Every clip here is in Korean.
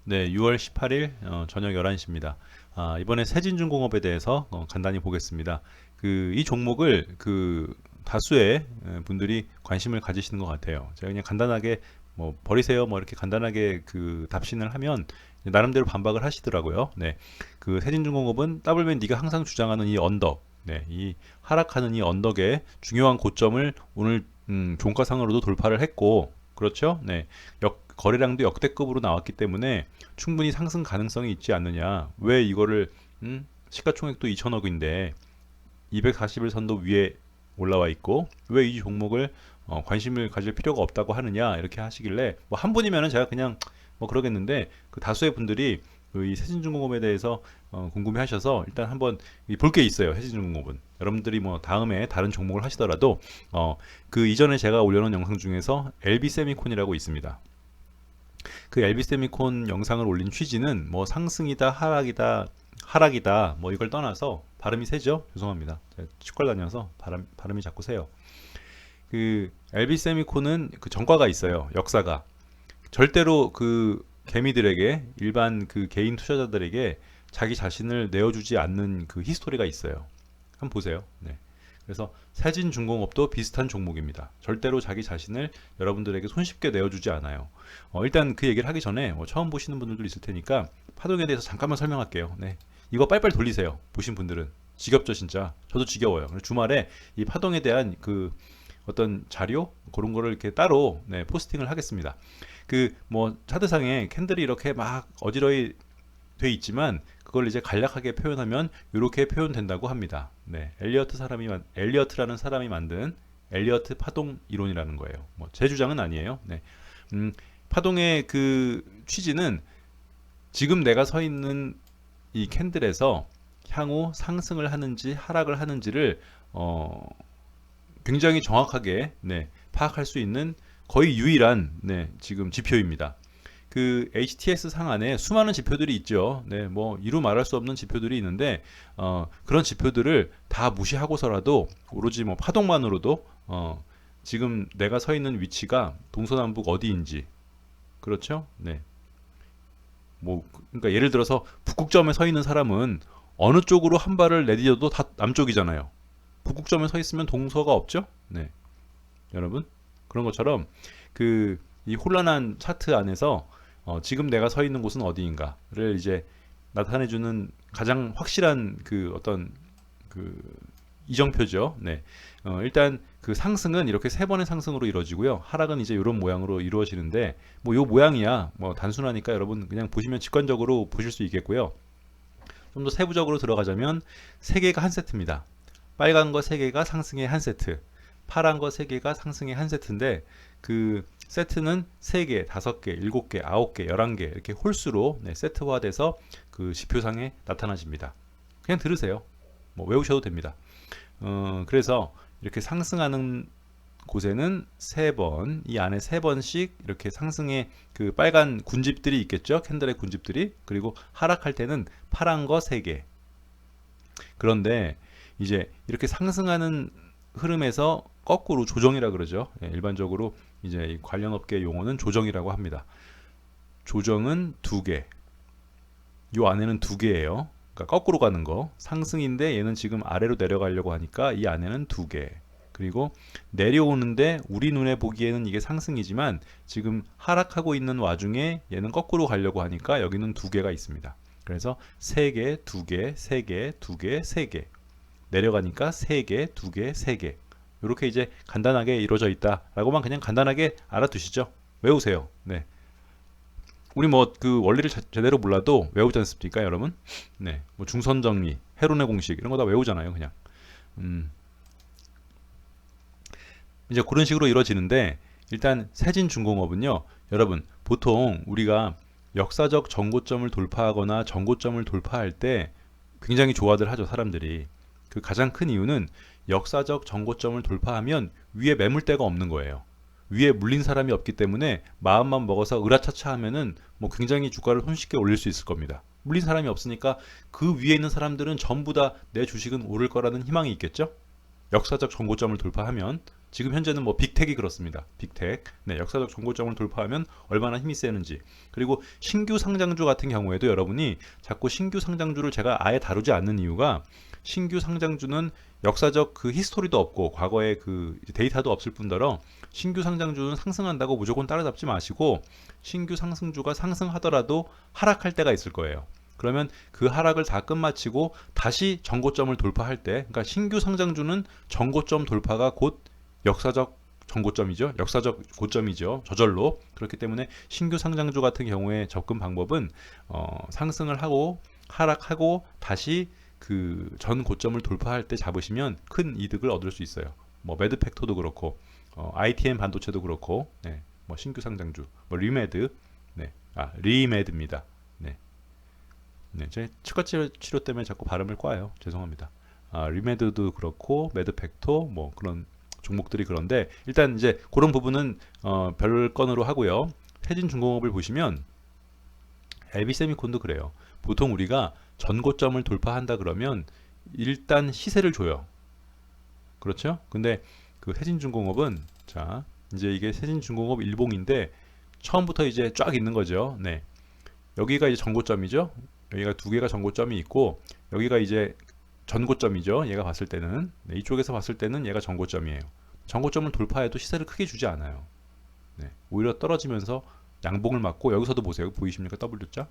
네, 6월 18일 저녁 11시입니다. 이번에 세진중공업에 대해서 간단히 보겠습니다. 이 종목을 다수의 분들이 관심을 가지시는 것 같아요. 제가 그냥 간단하게 뭐 버리세요 뭐 이렇게 간단하게 답신을 하면 나름대로 반박을 하시더라고요. 네, 세진중공업은 WND가 항상 주장하는 이 언덕, 네, 이 하락하는 이 언덕의 중요한 고점을 오늘 종가상으로도 돌파를 했고, 그렇죠? 네, 거래량도 역대급으로 나왔기 때문에 충분히 상승 가능성이 있지 않느냐. 왜 이거를 시가총액도 2천억인데 240일 선도 위에 올라와 있고 왜 이 종목을 관심을 가질 필요가 없다고 하느냐 이렇게 하시길래 뭐 한 분이면은 제가 그냥 뭐 그러겠는데 다수의 분들이 이 세진중공업에 대해서 궁금해하셔서 일단 한번 볼 게 있어요. 세진중공업은 여러분들이 뭐 다음에 다른 종목을 하시더라도 이전에 제가 올려놓은 영상 중에서 LB세미콘이라고 있습니다. LB세미콘 영상을 올린 취지는 뭐 상승이다 하락이다 뭐 이걸 떠나서 발음이 세죠? 죄송합니다. 제가 치과 다녀서 발음이 자꾸 세요. LB세미콘은 전과가 있어요. 역사가 절대로 개미들에게 일반 개인 투자자들에게 자기 자신을 내어주지 않는 히스토리가 있어요. 한번 보세요. 네. 그래서 세진중공업도 비슷한 종목입니다. 절대로 자기 자신을 여러분들에게 손쉽게 내어주지 않아요. 일단 그 얘기를 하기 전에 처음 보시는 분들도 있을 테니까 파동에 대해서 잠깐만 설명할게요. 네. 이거 빨리빨리 돌리세요. 보신 분들은. 지겹죠, 진짜. 저도 지겨워요. 주말에 이 파동에 대한 어떤 자료 그런 거를 이렇게 따로 포스팅을 하겠습니다. 뭐 차트상에 캔들이 이렇게 막 어지러이 돼 있지만 그걸 이제 간략하게 표현하면 이렇게 표현된다고 합니다. 네, 엘리어트라는 사람이 만든 엘리어트 파동 이론이라는 거예요. 뭐 제 주장은 아니에요. 네, 파동의 취지는 지금 내가 서 있는 이 캔들에서 향후 상승을 하는지 하락을 하는지를 굉장히 정확하게 파악할 수 있는 거의 유일한 지금 지표입니다. HTS 상안에 수많은 지표들이 있죠. 네, 뭐 이루 말할 수 없는 지표들이 있는데 그런 지표들을 다 무시하고서라도 오로지 뭐 파동만으로도 지금 내가 서 있는 위치가 동서남북 어디인지, 그렇죠? 네. 뭐 그러니까 예를 들어서 북극점에 서 있는 사람은 어느 쪽으로 한 발을 내디뎌도 다 남쪽이잖아요. 북극점에 서 있으면 동서가 없죠? 네. 여러분, 그런 것처럼 이 혼란한 차트 안에서 지금 내가 서 있는 곳은 어디인가를 이제 나타내주는 가장 확실한 어떤 이정표죠. 네. 일단 상승은 이렇게 세 번의 상승으로 이루어지고요. 하락은 이제 이런 모양으로 이루어지는데 뭐 요 모양이야 뭐 단순하니까 여러분 그냥 보시면 직관적으로 보실 수 있겠고요. 좀 더 세부적으로 들어가자면 세 개가 한 세트입니다. 빨간 거 세 개가 상승의 한 세트, 파란 거 세 개가 상승의 한 세트인데 세트는 3개, 5개, 7개, 9개, 11개 이렇게 홀수로 세트화돼서 지표상에 나타나집니다. 그냥 들으세요. 뭐 외우셔도 됩니다. 그래서 이렇게 상승하는 곳에는 3번, 이 안에 3번씩 이렇게 상승의 빨간 군집들이 있겠죠. 캔들의 군집들이. 그리고 하락할 때는 파란 거 3개. 그런데 이제 이렇게 상승하는 흐름에서 거꾸로 조정이라 그러죠. 일반적으로 이제 이 관련 업계 용어는 조정이라고 합니다. 조정은 2개. 요 안에는 2개예요. 그러니까 거꾸로 가는 거. 상승인데 얘는 지금 아래로 내려가려고 하니까 이 안에는 2개. 그리고 내려오는데 우리 눈에 보기에는 이게 상승이지만 지금 하락하고 있는 와중에 얘는 거꾸로 가려고 하니까 여기는 2개가 있습니다. 그래서 3개, 2개, 3개, 2개, 3개. 내려가니까 3개, 2개, 3개. 이렇게 이제 간단하게 이루어져 있다라고만 그냥 간단하게 알아두시죠. 외우세요. 네. 우리 뭐 원리를 제대로 몰라도 외우지 않습니까, 여러분? 네. 뭐 중선 정리, 헤론의 공식 이런 거 다 외우잖아요, 그냥. 이제 그런 식으로 이루어지는데 일단 세진중공업은요, 여러분 보통 우리가 역사적 정고점을 돌파하거나 정고점을 돌파할 때 굉장히 좋아들 하죠, 사람들이. 가장 큰 이유는 역사적 정고점을 돌파하면 위에 매물대가 없는 거예요. 위에 물린 사람이 없기 때문에 마음만 먹어서 으라차차 하면은 뭐 굉장히 주가를 손쉽게 올릴 수 있을 겁니다. 물린 사람이 없으니까 그 위에 있는 사람들은 전부 다 내 주식은 오를 거라는 희망이 있겠죠? 역사적 정고점을 돌파하면. 지금 현재는 뭐 빅텍이 그렇습니다. 빅텍. 네, 역사적 정고점을 돌파하면 얼마나 힘이 세는지. 그리고 신규 상장주 같은 경우에도 여러분이 자꾸 신규 상장주를 제가 아예 다루지 않는 이유가 신규 상장주는 역사적 그 히스토리도 없고 과거의 그 데이터도 없을 뿐더러 신규 상장주는 상승한다고 무조건 따라잡지 마시고 신규 상승주가 상승하더라도 하락할 때가 있을 거예요. 그러면 그 하락을 다 끝마치고 다시 정고점을 돌파할 때, 그러니까 신규 상장주는 정고점 돌파가 곧 역사적 정고점이죠. 역사적 고점이죠. 저절로. 그렇기 때문에 신규 상장주 같은 경우에 접근 방법은 상승을 하고 하락하고 다시 그 전 고점을 돌파할 때 잡으시면 큰 이득을 얻을 수 있어요. 뭐 매드팩토도 그렇고 ITM 반도체도 그렇고, 네, 뭐 신규 상장주, 뭐 리메드, 네, 리메드입니다. 네, 네, 제 치과 치료 때문에 자꾸 발음을 꽈요. 죄송합니다. 리메드도 그렇고 매드팩토 뭐 그런 종목들이 그런데 일단 이제 그런 부분은 별건으로 하고요. 세진중공업을 보시면 LB세미콘도 그래요. 보통 우리가 전고점을 돌파한다 그러면 일단 시세를 줘요. 그렇죠? 근데 그 세진중공업은 자 이제 이게 세진중공업 일봉인데 처음부터 이제 쫙 있는 거죠. 네, 여기가 이제 전고점이죠. 여기가 두 개가 전고점이 있고 여기가 이제 전고점이죠. 얘가 봤을 때는 네, 이쪽에서 봤을 때는 얘가 전고점이에요. 전고점을 돌파해도 시세를 크게 주지 않아요. 네, 오히려 떨어지면서 양봉을 맞고 여기서도 보세요. 보이십니까? W자.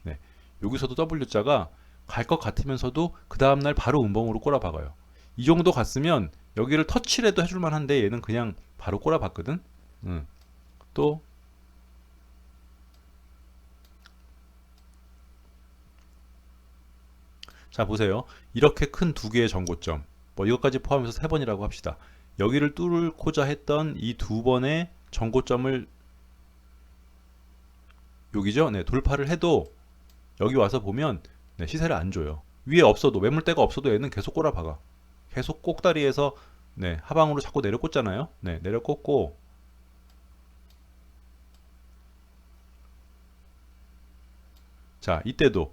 네, 여기서도 W자가 갈 것 같으면서도 그 다음날 바로 음봉으로 꼬라박아요. 이 정도 갔으면 여기를 터치라도 해줄 만한데 얘는 그냥 바로 꼬라박거든. 또 자 보세요. 이렇게 큰 두 개의 전고점, 뭐 이것까지 포함해서 세 번이라고 합시다. 여기를 뚫고자 했던 이 두 번의 전고점을 여기죠. 네, 돌파를 해도 여기 와서 보면 네, 시세를 안 줘요. 위에 없어도 매물대가 없어도 얘는 계속 꼬라박아. 계속 꼭다리에서 네, 하방으로 자꾸 내려꽂잖아요. 네, 내려꽂고 자 이때도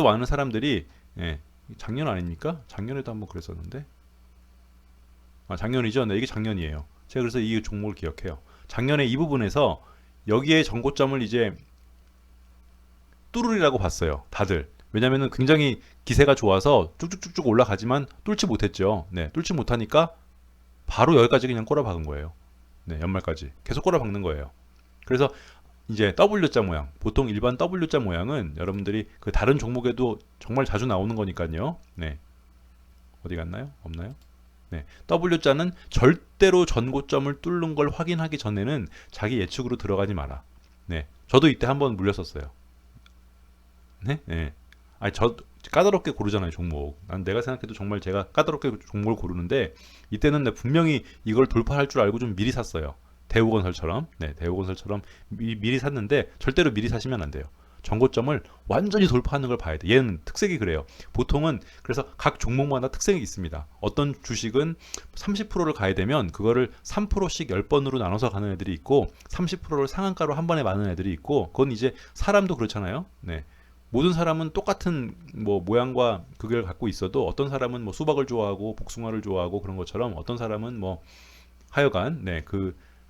많은 사람들이 예, 작년 아닙니까? 작년에도 한번 그랬었는데 작년이죠. 네, 이게 작년이에요. 제가 그래서 이 종목을 기억해요. 작년에 이 부분에서 여기에 전고점을 이제 뚫으리라고 봤어요. 다들. 왜냐면은 굉장히 기세가 좋아서 쭉쭉쭉쭉 올라가지만 뚫지 못했죠. 네, 뚫지 못하니까 바로 여기까지 그냥 꼬라박은 거예요. 네, 연말까지 계속 꼬라박는 거예요. 그래서 이제 W자 모양, 보통 일반 W자 모양은 여러분들이 그 다른 종목에도 정말 자주 나오는 거니까요. 네, 어디 갔나요? 없나요? 네, W자는 절대로 전고점을 뚫는 걸 확인하기 전에는 자기 예측으로 들어가지 마라. 네, 저도 이때 한번 물렸었어요. 네, 네. 아니 저 까다롭게 고르잖아요 종목. 난 내가 생각해도 정말 제가 까다롭게 종목을 고르는데 이때는 분명히 이걸 돌파할 줄 알고 좀 미리 샀어요. 대우건설처럼, 네, 대우건설처럼 미리 샀는데 절대로 미리 사시면 안 돼요. 전고점을 완전히 돌파하는 걸 봐야 돼. 얘는 특색이 그래요. 보통은 그래서 각 종목마다 특색이 있습니다. 어떤 주식은 30%를 가야 되면 그거를 3%씩 10번으로 나눠서 가는 애들이 있고 30%를 상한가로 한 번에 마는 애들이 있고 그건 이제 사람도 그렇잖아요. 네. 모든 사람은 똑같은 뭐 모양과 그걸 갖고 있어도 어떤 사람은 뭐 수박을 좋아하고 복숭아를 좋아하고 그런 것처럼 어떤 사람은 뭐 하여간 네,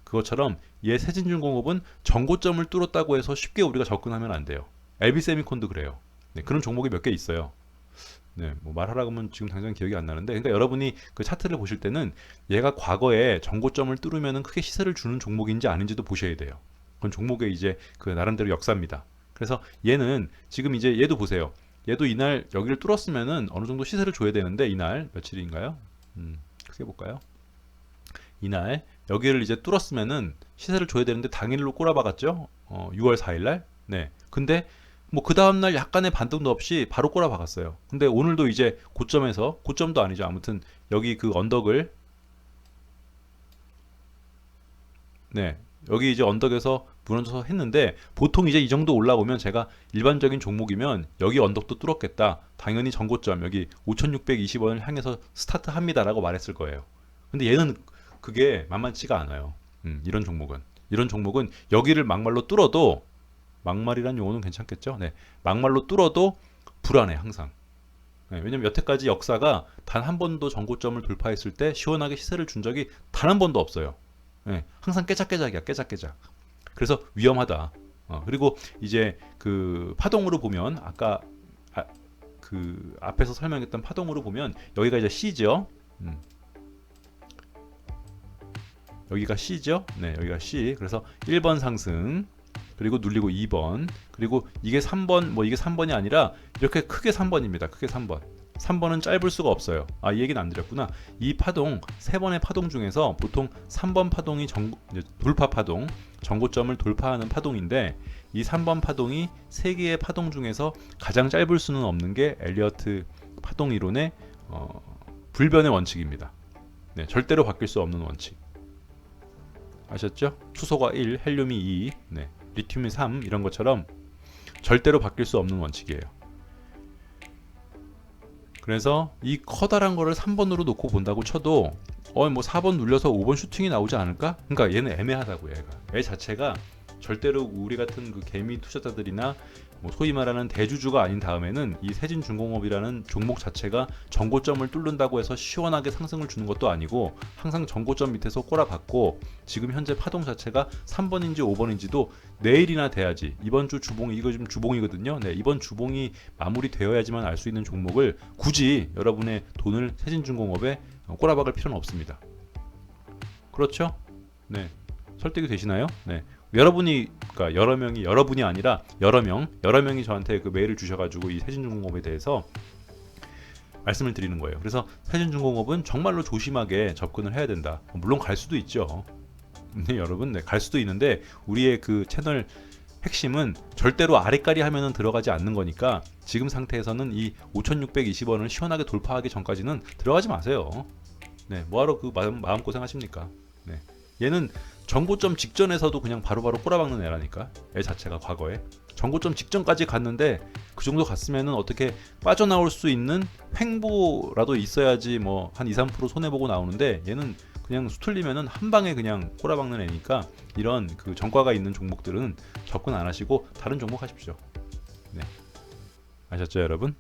그것처럼 얘 세진중공업은 전고점을 뚫었다고 해서 쉽게 우리가 접근하면 안 돼요. LB세미콘도 그래요. 네, 그런 종목이 몇 개 있어요. 네, 뭐 말하라고 하면 지금 당장 기억이 안 나는데, 그러니까 여러분이 그 차트를 보실 때는 얘가 과거에 전고점을 뚫으면은 크게 시세를 주는 종목인지 아닌지도 보셔야 돼요. 그건 종목의 이제 그 나름대로 역사입니다. 그래서 얘는 지금 이제 얘도 보세요. 얘도 이날 여기를 뚫었으면은 어느 정도 시세를 줘야 되는데 이날 며칠인가요? 크게 볼까요? 이날 여기를 이제 뚫었으면은 시세를 줘야 되는데 당일로 꼬라박았죠. 6월 4일날. 네. 근데 뭐 그 다음날 약간의 반등도 없이 바로 꼬라박았어요. 근데 오늘도 이제 고점에서 고점도 아니죠. 아무튼 여기 그 언덕을 네. 여기 이제 언덕에서 무너져서 했는데 보통 이제 이 정도 올라오면 제가 일반적인 종목이면 여기 언덕도 뚫었겠다. 당연히 전고점 여기 5,620원을 향해서 스타트합니다라고 말했을 거예요. 근데 얘는 그게 만만치가 않아요. 이런 종목은 여기를 막말로 뚫어도 막말이란 용어는 괜찮겠죠? 네. 막말로 뚫어도 불안해 항상. 네, 왜냐면 여태까지 역사가 단 한 번도 전고점을 돌파했을 때 시원하게 시세를 준 적이 단 한 번도 없어요. 네, 항상 깨작깨작이야, 깨작깨작. 그래서 위험하다. 그리고 이제 그 파동으로 보면 아까 그 앞에서 설명했던 파동으로 보면 여기가 이제 C죠. 여기가 C죠. 네, 여기가 C. 그래서 1번 상승, 그리고 눌리고 2번, 그리고 이게 3번, 뭐 이게 3번이 아니라 이렇게 크게 3번입니다. 크게 3번. 3번은 짧을 수가 없어요. 이 얘기는 안 드렸구나. 이 파동, 세 번의 파동 중에서 보통 3번 파동이 돌파 파동, 전고점을 돌파하는 파동인데, 이 3번 파동이 세 개의 파동 중에서 가장 짧을 수는 없는 게 엘리어트 파동 이론의 불변의 원칙입니다. 네, 절대로 바뀔 수 없는 원칙. 아셨죠? 수소가 1, 헬륨이 2, 네, 리튬이 3 이런 것처럼 절대로 바뀔 수 없는 원칙이에요. 그래서 이 커다란 거를 3번으로 놓고 본다고 쳐도 뭐 4번 눌려서 5번 슈팅이 나오지 않을까? 그러니까 얘는 애매하다고. 얘 자체가 절대로 우리 같은 그 개미 투자자들이나 뭐 소위 말하는 대주주가 아닌 다음에는 이 세진중공업이라는 종목 자체가 전고점을 뚫는다고 해서 시원하게 상승을 주는 것도 아니고 항상 전고점 밑에서 꼬라박고 지금 현재 파동 자체가 3번인지 5번인지도 내일이나 돼야지. 이번 주 주봉, 이거 지금 주봉이거든요. 네, 이번 주봉이 마무리되어야지만 알 수 있는 종목을 굳이 여러분의 돈을 세진중공업에 꼬라박을 필요는 없습니다. 그렇죠? 네, 설득이 되시나요? 네. 그러니까 여러분이 아니라 여러 명이 저한테 그 메일을 주셔가지고 이 세진중공업에 대해서 말씀을 드리는 거예요. 그래서 세진중공업은 정말로 조심하게 접근을 해야 된다. 물론 갈 수도 있죠. 네, 여러분, 갈 수도 있는데 우리의 그 채널 핵심은 절대로 아래까리 하면은 들어가지 않는 거니까 지금 상태에서는 이 5,620원을 시원하게 돌파하기 전까지는 들어가지 마세요. 네, 뭐하러 그 마음고생 하십니까? 네. 얘는 전고점 직전에서도 그냥 바로바로 꼬라박는 애라니까. 애 자체가 과거에 전고점 직전까지 갔는데 그 정도 갔으면은 어떻게 빠져나올 수 있는 횡보라도 있어야지 뭐 한 2-3% 손해보고 나오는데 얘는 그냥 수틀리면은 한 방에 그냥 꼬라박는 애니까 이런 그 전과가 있는 종목들은 접근 안 하시고 다른 종목 하십시오. 네. 아셨죠, 여러분?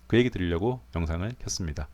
그 얘기 드리려고 영상을 켰습니다.